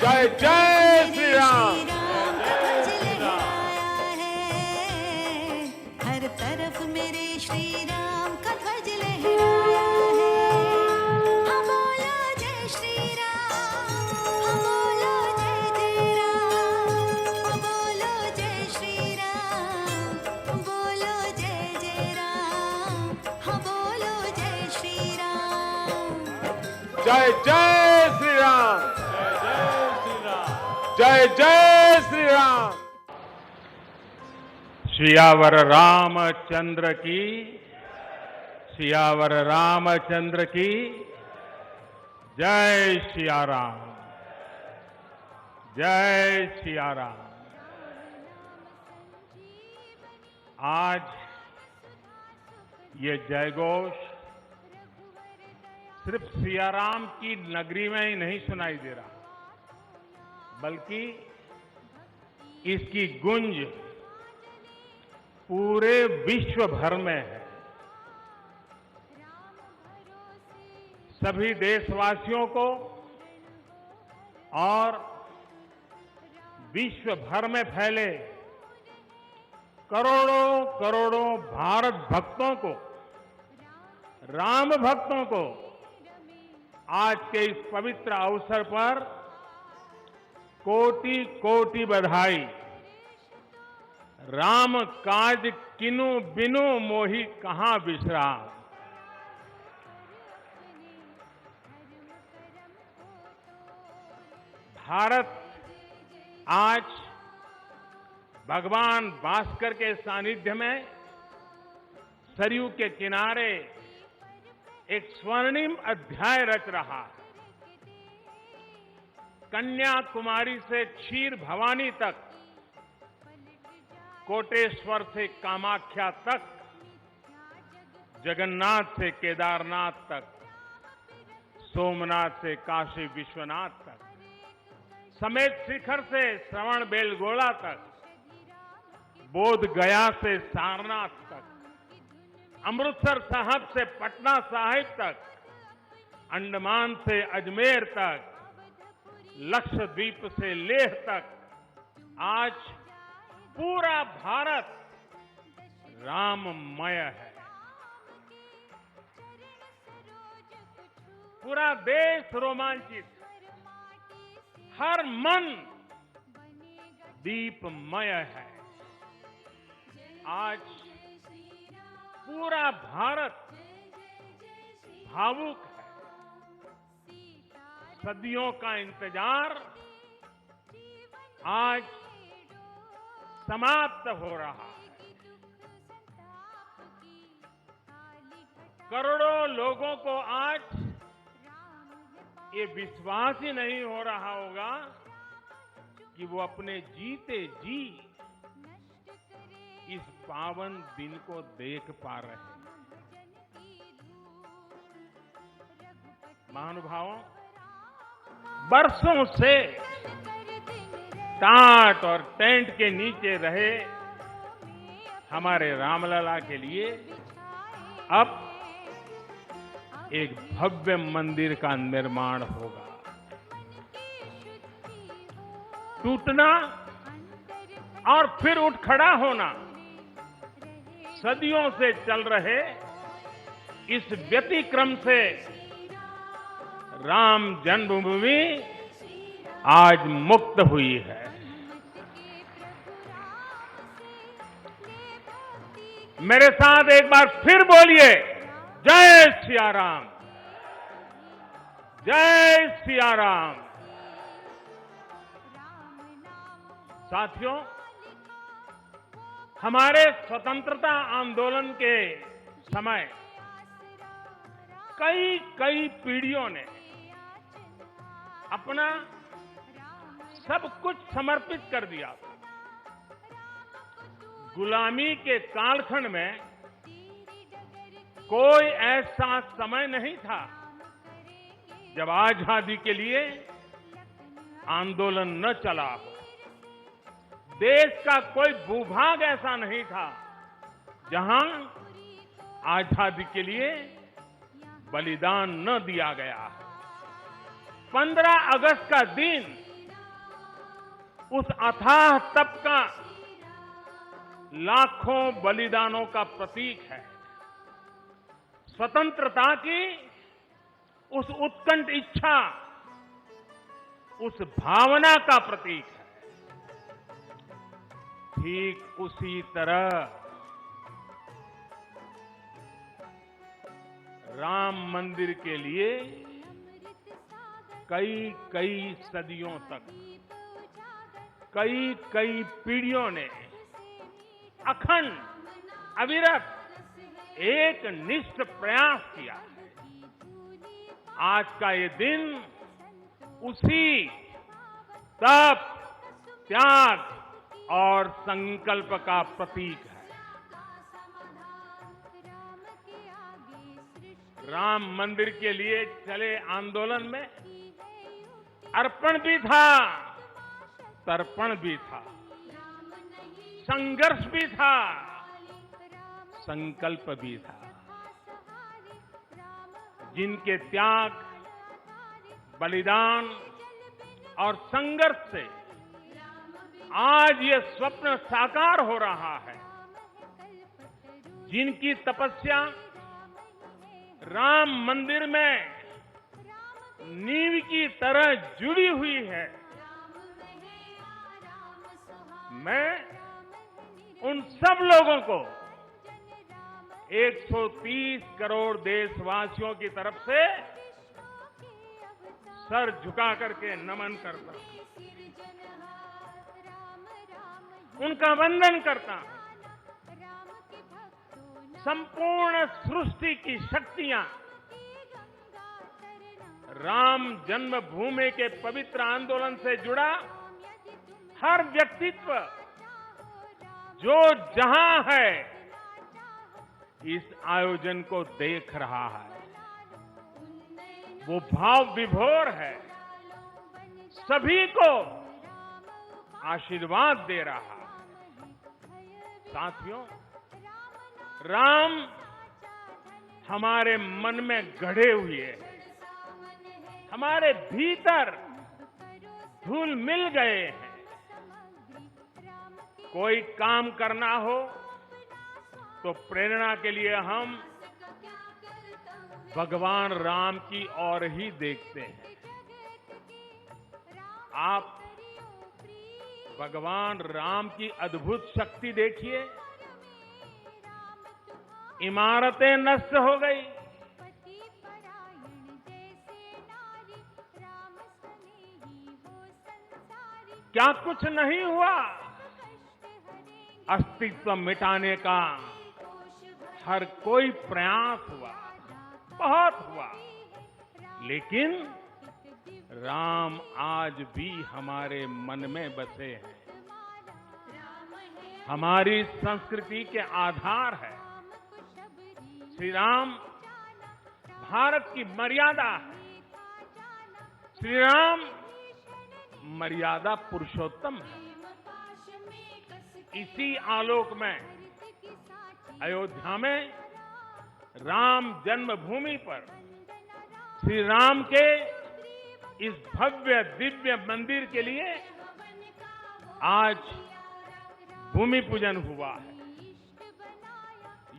जय जय श्री राम। हर तरफ मेरे श्री राम का ध्वज लहराया है। हम बोलो जय श्री राम, हम बोलो जय जय राम, हम बोलो जय श्री राम, हम बोलो जय जय राम, हम बोलो जय श्री राम। जय जय श्री राम। जय जय श्री राम। सियावर रामचंद्र की, सियावर रामचंद्र की जय सिया राम, जय सिया राम। आज ये जयघोष सिर्फ सिया राम की नगरी में ही नहीं सुनाई दे रहा, बल्कि इसकी गूंज पूरे विश्व भर में है। सभी देशवासियों को और विश्व भर में फैले करोड़ों करोड़ों भारत भक्तों को, राम भक्तों को आज के इस पवित्र अवसर पर कोटि कोटि बधाई। राम काज किनु बिनु मोहि कहां विश्राम। भारत आज भगवान भास्कर के सानिध्य में सरयू के किनारे एक स्वर्णिम अध्याय रच रहा है। कन्याकुमारी से क्षीर भवानी तक, कोटेश्वर से कामाख्या तक, जगन्नाथ से केदारनाथ तक, सोमनाथ से काशी विश्वनाथ तक, समेत शिखर से श्रवण बेलगोला तक, बोध गया से सारनाथ तक, अमृतसर साहब से पटना साहिब तक, अंडमान से अजमेर तक, लक्षद्वीप से लेह तक, आज पूरा भारत राममय है। पूरा देश रोमांचित, हर मन दीपमय है। आज पूरा भारत भावुक है। सदियों का इंतजार आज समाप्त हो रहा है। करोड़ों लोगों को आज ये विश्वास ही नहीं हो रहा होगा कि वो अपने जीते जी इस पावन दिन को देख पा रहे हैं। महानुभावों, बरसों से टाट और टेंट के नीचे रहे हमारे रामलला के लिए अब एक भव्य मंदिर का निर्माण होगा। टूटना और फिर उठ खड़ा होना सदियों से चल रहे इस व्यतिक्रम से राम जन्मभूमि आज मुक्त हुई है। मेरे साथ एक बार फिर बोलिए, जय सिया राम, जय सिया राम। साथियों, हमारे स्वतंत्रता आंदोलन के समय कई पीढ़ियों ने अपना सब कुछ समर्पित कर दिया। गुलामी के कालखंड में कोई ऐसा समय नहीं था जब आजादी के लिए आंदोलन न चला हो। देश का कोई भूभाग ऐसा नहीं था जहां आजादी के लिए बलिदान न दिया गया। 15 अगस्त का दिन उस अथाह तप का लाखों बलिदानों का प्रतीक है। स्वतंत्रता की उस उत्कंठ इच्छा, उस भावना का प्रतीक है। ठीक उसी तरह राम मंदिर के लिए कई कई सदियों तक, कई कई पीढ़ियों ने अखंड, अविरत एक निष्ठ प्रयास किया है। आज का ये दिन उसी तप, त्याग और संकल्प का प्रतीक है। राम मंदिर के लिए चले आंदोलन में अर्पण भी था, तर्पण भी था, संघर्ष भी था, संकल्प भी था। जिनके त्याग, बलिदान और संघर्ष से आज ये स्वप्न साकार हो रहा है, जिनकी तपस्या राम मंदिर में नींव की तरह जुड़ी हुई है, मैं उन सब लोगों को 130 करोड़ देशवासियों की तरफ से सर झुका करके नमन करता हूं, उनका वंदन करता हूं। संपूर्ण सृष्टि की शक्तियां राम जन्मभूमि के पवित्र आंदोलन से जुड़ा हर व्यक्तित्व जो जहां है, इस आयोजन को देख रहा है। वो भाव विभोर है, सभी को आशीर्वाद दे रहा है। साथियों, राम हमारे मन में गढ़े हुए हैं, हमारे भीतर घुल मिल गए हैं। कोई काम करना हो तो प्रेरणा के लिए हम भगवान राम की ओर ही देखते हैं। आप भगवान राम की अद्भुत शक्ति देखिए। इमारतें नष्ट हो गई, क्या कुछ नहीं हुआ? अस्तित्व मिटाने का हर कोई प्रयास हुआ, बहुत हुआ, लेकिन राम आज भी हमारे मन में बसे हैं, हमारी संस्कृति के आधार है। श्री राम भारत की मर्यादा है। श्री राम मर्यादा पुरुषोत्तम है। इसी आलोक में अयोध्या में राम जन्मभूमि पर श्री राम के इस भव्य दिव्य मंदिर के लिए आज भूमि पूजन हुआ है।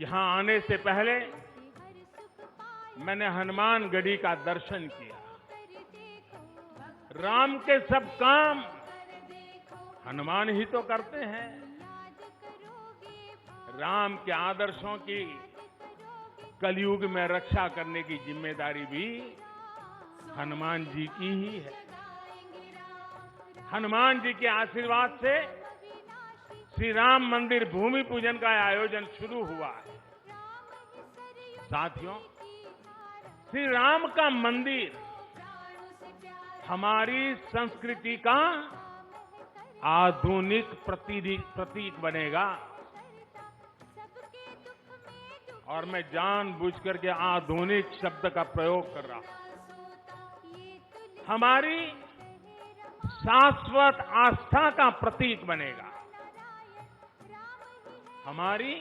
यहां आने से पहले मैंने हनुमानगढ़ी का दर्शन किया। राम के सब काम हनुमान ही तो करते हैं। राम के आदर्शों की कलयुग में रक्षा करने की जिम्मेदारी भी हनुमान जी की ही है। हनुमान जी के आशीर्वाद से श्री राम मंदिर भूमि पूजन का आयोजन शुरू हुआ है। साथियों, श्री राम का मंदिर हमारी संस्कृति का आधुनिक प्रतीक बनेगा। और मैं जानबूझकर के आधुनिक शब्द का प्रयोग कर रहा हूं। हमारी शाश्वत आस्था का प्रतीक बनेगा, हमारी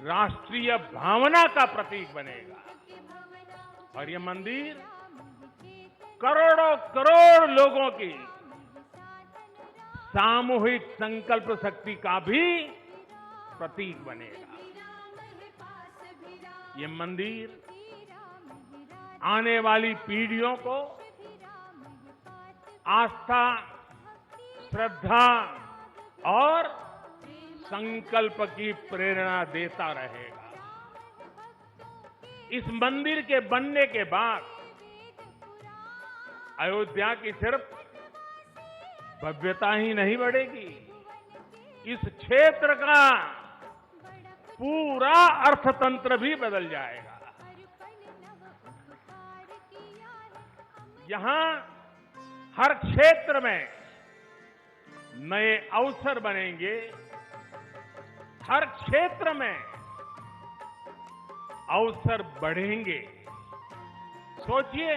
राष्ट्रीय भावना का प्रतीक बनेगा। और ये मंदिर करोड़ों करोड़ लोगों की सामूहिक संकल्प शक्ति का भी प्रतीक बनेगा। ये मंदिर आने वाली पीढ़ियों को आस्था, श्रद्धा और संकल्प की प्रेरणा देता रहेगा। इस मंदिर के बनने के बाद अयोध्या की सिर्फ भव्यता ही नहीं बढ़ेगी, इस क्षेत्र का पूरा अर्थतंत्र भी बदल जाएगा। यहां हर क्षेत्र में नए अवसर बनेंगे, हर क्षेत्र में अवसर बढ़ेंगे। सोचिए,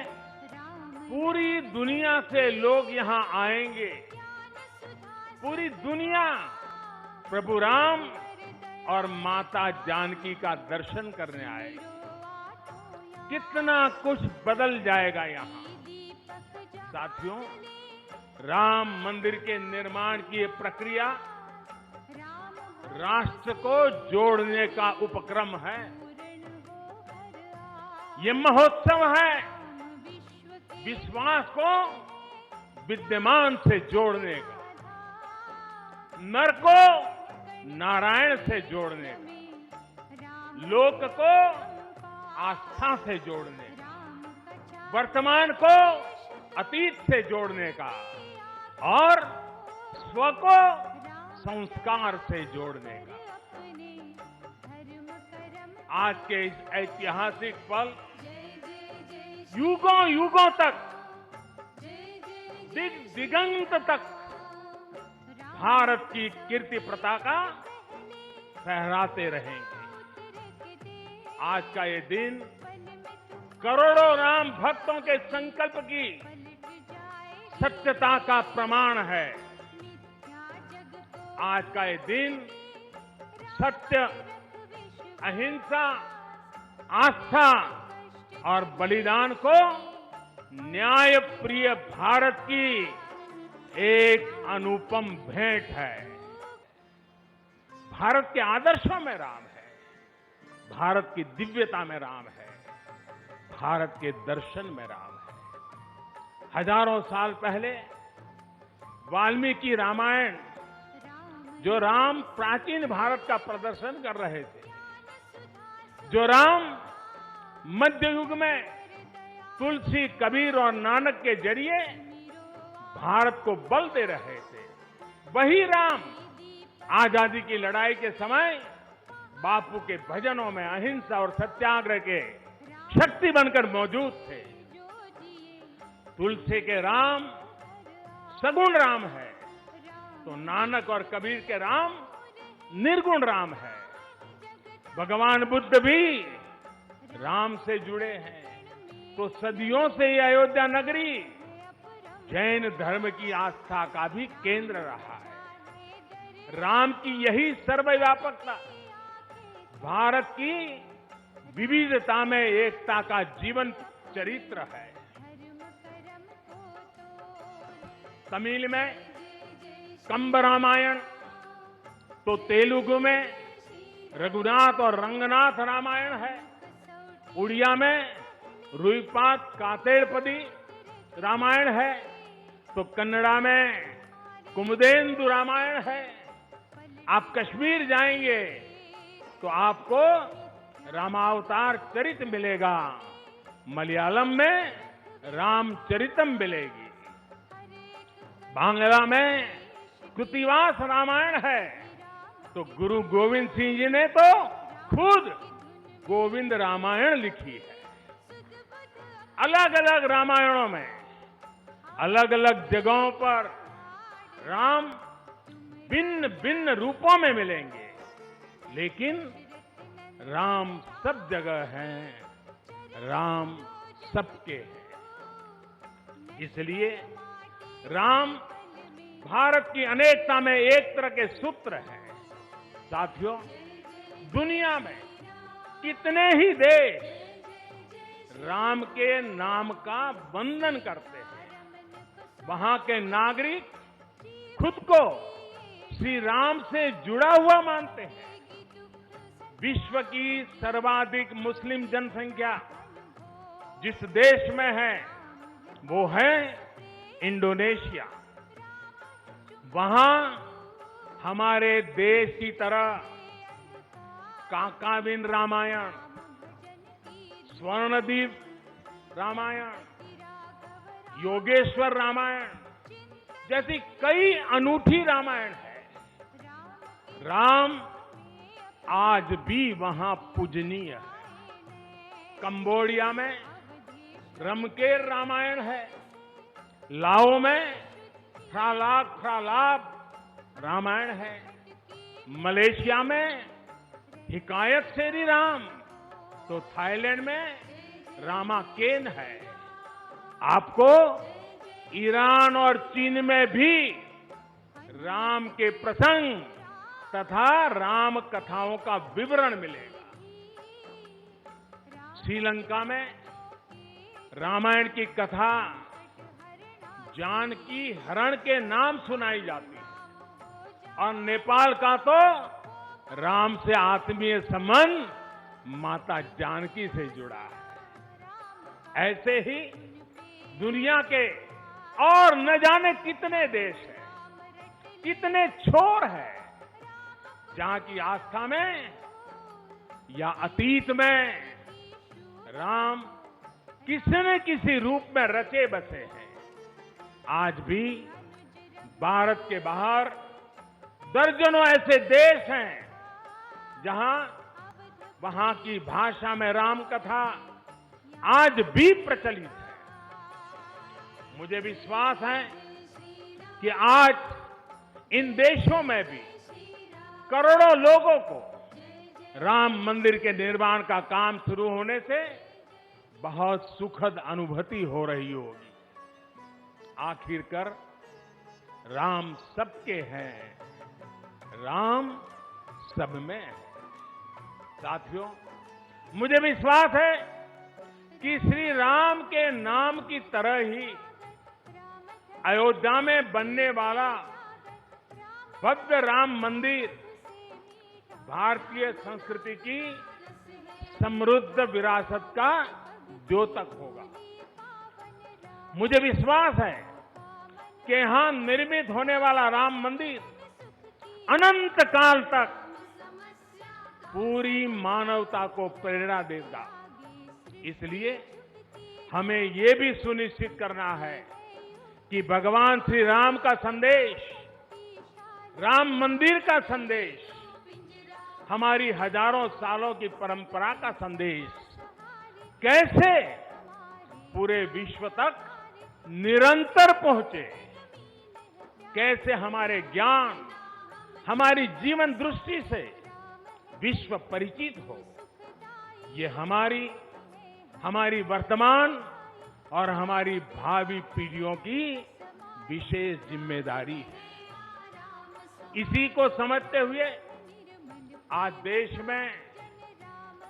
पूरी दुनिया से लोग यहां आएंगे, पूरी दुनिया प्रभु राम और माता जानकी का दर्शन करने आएगी। कितना कुछ बदल जाएगा यहां। साथियों, राम मंदिर के निर्माण की ये प्रक्रिया राष्ट्र को जोड़ने का उपक्रम है। ये महोत्सव है विश्वास को विद्यमान से जोड़ने का, नर को नारायण से जोड़ने का, लोक को आस्था से जोड़ने का, वर्तमान को अतीत से जोड़ने का और स्व को संस्कार से जोड़ने का। आज के इस ऐतिहासिक पल युगों युगों तक, दिगंत तक भारत की कीर्ति पताका फहराते रहेंगे। आज का ये दिन करोड़ों राम भक्तों के संकल्प की सत्यता का प्रमाण है। आज का ये दिन सत्य, अहिंसा, आस्था और बलिदान को न्याय प्रिय भारत की एक अनुपम भेंट है। भारत के आदर्शों में राम है, भारत की दिव्यता में राम है, भारत के दर्शन में राम है। हजारों साल पहले वाल्मीकि रामायण, जो राम प्राचीन भारत का प्रदर्शन कर रहे थे, जो राम मध्य युग में तुलसी, कबीर और नानक के जरिए भारत को बल दे रहे थे, वही राम आजादी की लड़ाई के समय बापू के भजनों में अहिंसा और सत्याग्रह के शक्ति बनकर मौजूद थे। तुलसी के राम सगुण राम है, तो नानक और कबीर के राम निर्गुण राम है। भगवान बुद्ध भी राम से जुड़े हैं, तो सदियों से ये अयोध्या नगरी जैन धर्म की आस्था का भी केंद्र रहा है। राम की यही सर्वव्यापकता भारत की विविधता में एकता का जीवन चरित्र है। तमिल में कंब रामायण, तो तेलुगु में रघुनाथ और रंगनाथ रामायण है। उड़िया में रुईपात कातेड़पदी रामायण है, तो कन्नड़ा में कुमुदेंदु रामायण है। आप कश्मीर जाएंगे तो आपको रामावतार चरित मिलेगा, मलयालम में रामचरितम मिलेगी, बांग्ला में कृतिवास रामायण है, तो गुरु गोविंद सिंह जी ने तो खुद गोविंद रामायण लिखी है। अलग अलग रामायणों में अलग अलग जगहों पर राम भिन्न भिन्न रूपों में मिलेंगे, लेकिन राम सब जगह हैं, राम सबके हैं। इसलिए राम भारत की अनेकता में एक तरह के सूत्र हैं। साथियों, दुनिया में कितने ही देश राम के नाम का वंदन करते हैं, वहां के नागरिक खुद को श्री राम से जुड़ा हुआ मानते हैं। विश्व की सर्वाधिक मुस्लिम जनसंख्या जिस देश में है वो है इंडोनेशिया। वहां हमारे देश की तरह काकाविन रामायण, स्वर्णदीप रामायण, योगेश्वर रामायण जैसी कई अनूठी रामायण है। राम आज भी वहां पूजनीय है। कंबोडिया में रमकेर रामायण है, लाओ में फ्रालाप रामायण है, मलेशिया में हिकायत शेरी राम, तो थाईलैंड में रामाकेन है। आपको ईरान और चीन में भी राम के प्रसंग तथा राम कथाओं का विवरण मिलेगा। श्रीलंका में रामायण की कथा जानकी हरण के नाम सुनाई जाती है और नेपाल का तो राम से आत्मीय संबंध माता जानकी से जुड़ा है। ऐसे ही दुनिया के और न जाने कितने देश हैं, कितने छोर हैं, जहां की आस्था में या अतीत में राम किसी न किसी रूप में रचे बसे हैं। आज भी भारत के बाहर दर्जनों ऐसे देश हैं जहां वहां की भाषा में राम कथा आज भी प्रचलित है। मुझे विश्वास है कि आज इन देशों में भी करोड़ों लोगों को राम मंदिर के निर्माण का काम शुरू होने से बहुत सुखद अनुभूति हो रही होगी। आखिरकार राम सबके हैं, राम सब में है। साथियों, मुझे विश्वास है कि श्री राम के नाम की तरह ही अयोध्या में बनने वाला भव्य राम मंदिर भारतीय संस्कृति की समृद्ध विरासत का द्योतक होगा। मुझे विश्वास है कि यहां निर्मित होने वाला राम मंदिर अनंत काल तक पूरी मानवता को प्रेरणा देगा। इसलिए हमें ये भी सुनिश्चित करना है कि भगवान श्री राम का संदेश, राम मंदिर का संदेश, हमारी हजारों सालों की परंपरा का संदेश कैसे पूरे विश्व तक निरंतर पहुंचे, कैसे हमारे ज्ञान, हमारी जीवन दृष्टि से विश्व परिचित हो, ये हमारी वर्तमान और हमारी भावी पीढ़ियों की विशेष जिम्मेदारी है। इसी को समझते हुए आज देश में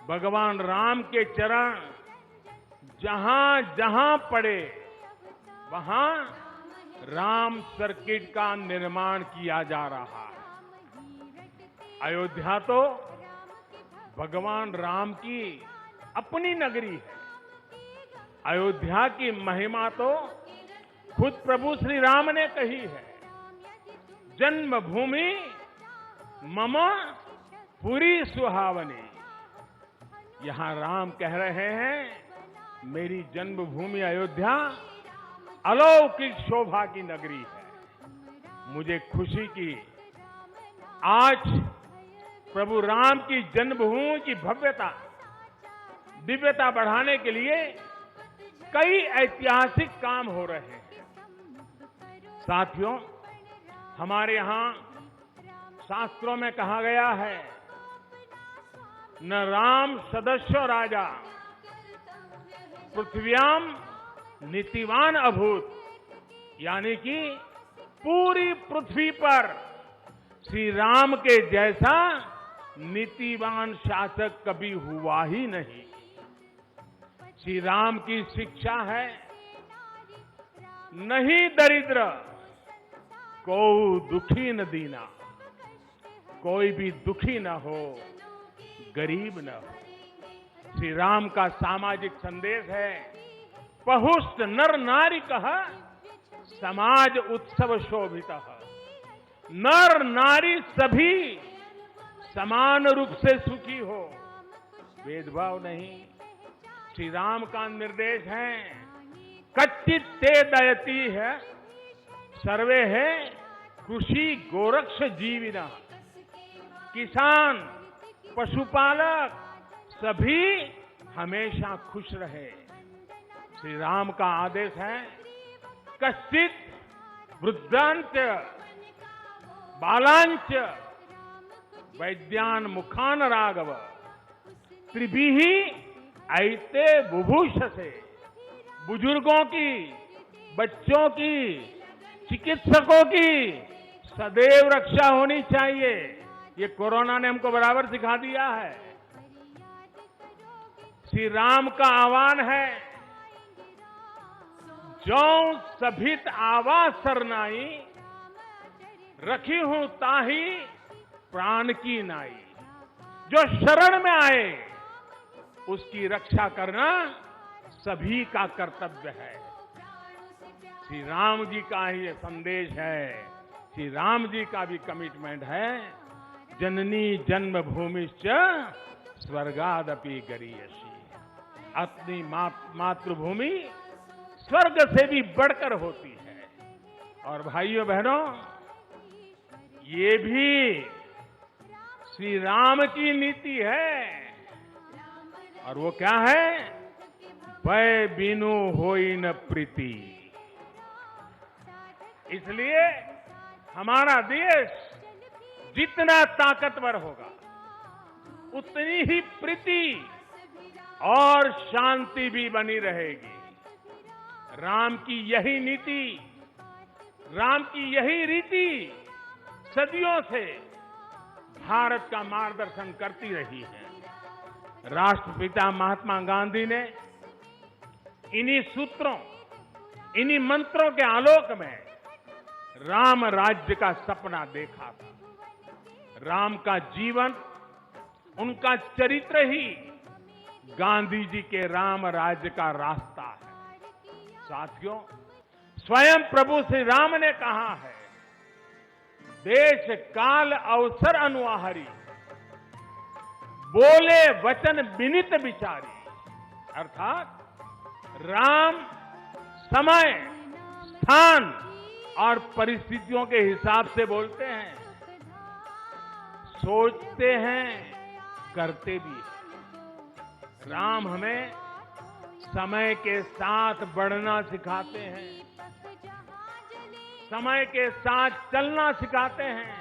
भगवान राम के चरण जहां जहां पड़े वहां राम सर्किट का निर्माण किया जा रहा है। अयोध्या तो भगवान राम की अपनी नगरी है। अयोध्या की महिमा तो खुद प्रभु श्री राम ने कही है। जन्मभूमि मम पुरी सुहावनी। यहां राम कह रहे हैं मेरी जन्मभूमि अयोध्या अलौकिक शोभा की नगरी है। मुझे खुशी की आज प्रभु राम की जन्मभूमि की भव्यता, दिव्यता बढ़ाने के लिए कई ऐतिहासिक काम हो रहे हैं। साथियों, हमारे यहां शास्त्रों में कहा गया है, न राम सदस्यो राजा पृथ्व्याम नीतिवान अभूत, यानी कि पूरी पृथ्वी पर श्री राम के जैसा नीतिवान शासक कभी हुआ ही नहीं। श्री राम की शिक्षा है, नहीं दरिद्र को दुखी न दीना, कोई भी दुखी न हो, गरीब न हो। श्री राम का सामाजिक संदेश है, पहुष्ट नर नारी कह समाज उत्सव शोभित। नर नारी सभी समान रूप से सुखी हो, भेदभाव नहीं। श्री राम का निर्देश है, कच्चित ते दयती है सर्वे है कृषि गोरक्ष जीविना। किसान, पशुपालक सभी हमेशा खुश रहे। श्री राम का आदेश है, कश्चित वृद्धांच बालांच वैद्यान मुखान राघव त्रिभिहि ऐते बुभूषसे। बुजुर्गों की, बच्चों की, चिकित्सकों की सदैव रक्षा होनी चाहिए। ये कोरोना ने हमको बराबर सिखा दिया है। श्री राम का आह्वान है, जो सभित आवाज सरनाई, रखी हूं ताही प्राण की नाई। जो शरण में आए उसकी रक्षा करना सभी का कर्तव्य है। श्री राम जी का ही संदेश है, श्री राम जी का भी कमिटमेंट है, जननी जन्मभूमिश्च स्वर्गादपि गरीयसी। अपनी मातृभूमि स्वर्ग से भी बढ़कर होती है। और भाइयों बहनों, ये भी श्री राम की नीति है। और वो क्या है? भय बिनु होई न प्रीति। इसलिए हमारा देश जितना ताकतवर होगा, उतनी ही प्रीति और शांति भी बनी रहेगी। राम की यही नीति, राम की यही रीति सदियों से भारत का मार्गदर्शन करती रही है। राष्ट्रपिता महात्मा गांधी ने इन्हीं सूत्रों, इन्हीं मंत्रों के आलोक में राम राज्य का सपना देखा था। राम का जीवन, उनका चरित्र ही गांधी जी के राम राज्य का रास्ता है। साथियों, स्वयं प्रभु श्री राम ने कहा है, देश काल अवसर अनुआहारी, बोले वचन विनित विचारी। अर्थात राम समय, स्थान और परिस्थितियों के हिसाब से बोलते हैं, सोचते हैं, करते भी हैं। राम हमें समय के साथ बढ़ना सिखाते हैं, समय के साथ चलना सिखाते हैं।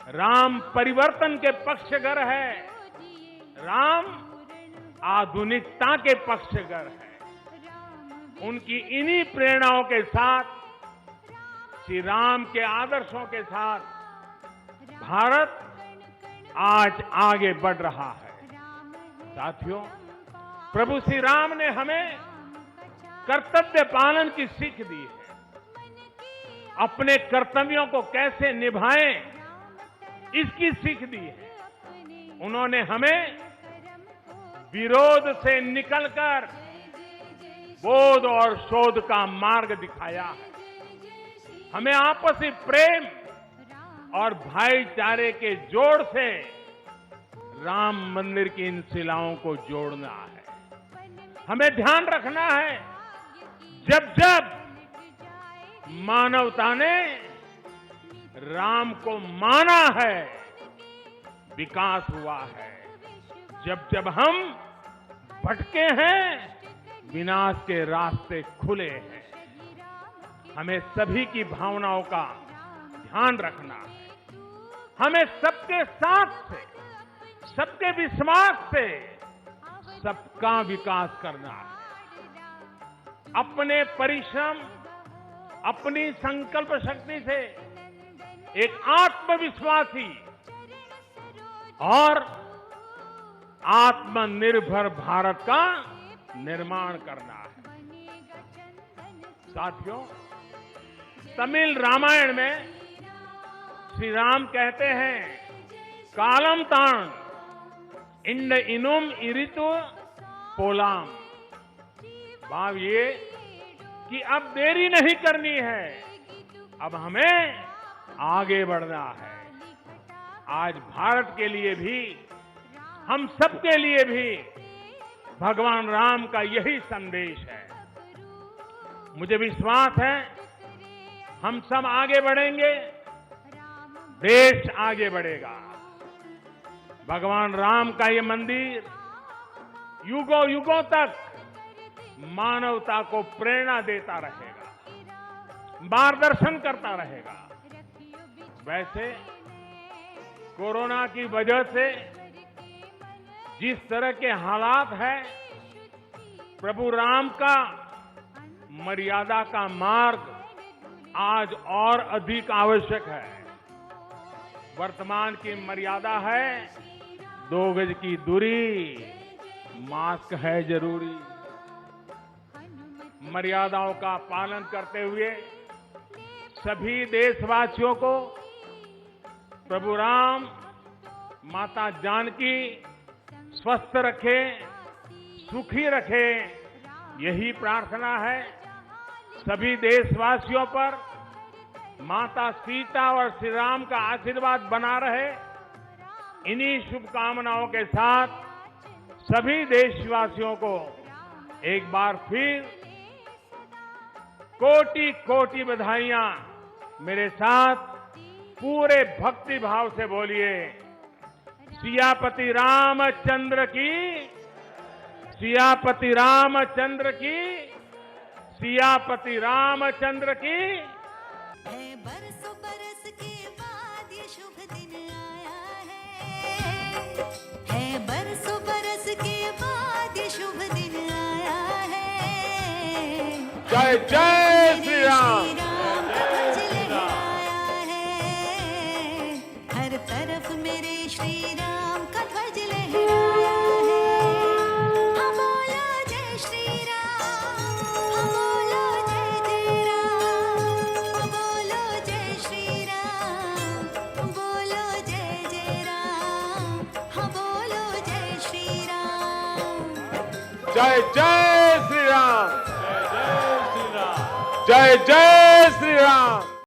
राम परिवर्तन के पक्षगर है, राम आधुनिकता के पक्षगर है। उनकी इन्हीं प्रेरणाओं के साथ, श्री राम के आदर्शों के साथ भारत आज आगे बढ़ रहा है। साथियों, प्रभु श्री राम ने हमें कर्तव्य पालन की सीख दी है। अपने कर्तव्यों को कैसे निभाएं, इसकी सीख दी है। उन्होंने हमें विरोध से निकलकर बोध और शोध का मार्ग दिखाया है। हमें आपसी प्रेम और भाईचारे के जोड़ से राम मंदिर की इन शिलाओं को जोड़ना है। हमें ध्यान रखना है, जब जब मानवता ने राम को माना है, विकास हुआ है। जब जब हम भटके हैं, विनाश के रास्ते खुले हैं। हमें सभी की भावनाओं का ध्यान रखना है। हमें सबके साथ से, सबके विश्वास से सबका विकास करना है। अपने परिश्रम, अपनी संकल्प शक्ति से एक आत्मविश्वासी और आत्मनिर्भर भारत का निर्माण करना है। साथियों, तमिल रामायण में श्री राम कहते हैं, कालम तान इंड इनुम इरितु पोलाम। भाव ये कि अब देरी नहीं करनी है, अब हमें आगे बढ़ना है। आज भारत के लिए भी, हम सबके लिए भी भगवान राम का यही संदेश है। मुझे विश्वास है हम सब आगे बढ़ेंगे, देश आगे बढ़ेगा। भगवान राम का ये मंदिर युगों युगों तक मानवता को प्रेरणा देता रहेगा, मार्गदर्शन करता रहेगा। वैसे कोरोना की वजह से जिस तरह के हालात हैं, प्रभु राम का मर्यादा का मार्ग आज और अधिक आवश्यक है। वर्तमान की मर्यादा है 2 गज की दूरी, मास्क है जरूरी। मर्यादाओं का पालन करते हुए सभी देशवासियों को प्रभु राम, माता जानकी स्वस्थ रखे, सुखी रखे, यही प्रार्थना है। सभी देशवासियों पर माता सीता और श्री राम का आशीर्वाद बना रहे। इन्हीं शुभकामनाओं के साथ सभी देशवासियों को एक बार फिर कोटि कोटि बधाइयां। मेरे साथ पूरे भक्ति भाव से बोलिए, सियापति रामचंद्र की, सियापति रामचंद्र की, सियापति रामचंद्र की। है बरसों बरस के बाद ये शुभ दिन आया है बरसों बरस के बाद ये शुभ दिन आया है। जय जय श्री राम। हर तरफ मेरे श्री राम का ध्वज लहराया है। हम बोलो जय श्री राम, हम बोलो जय जय राम, हम बोलो जय श्री राम, हम बोलो जय जय राम, हम बोलो जय श्री राम। जय जय श्री राम। जय जय श्री राम।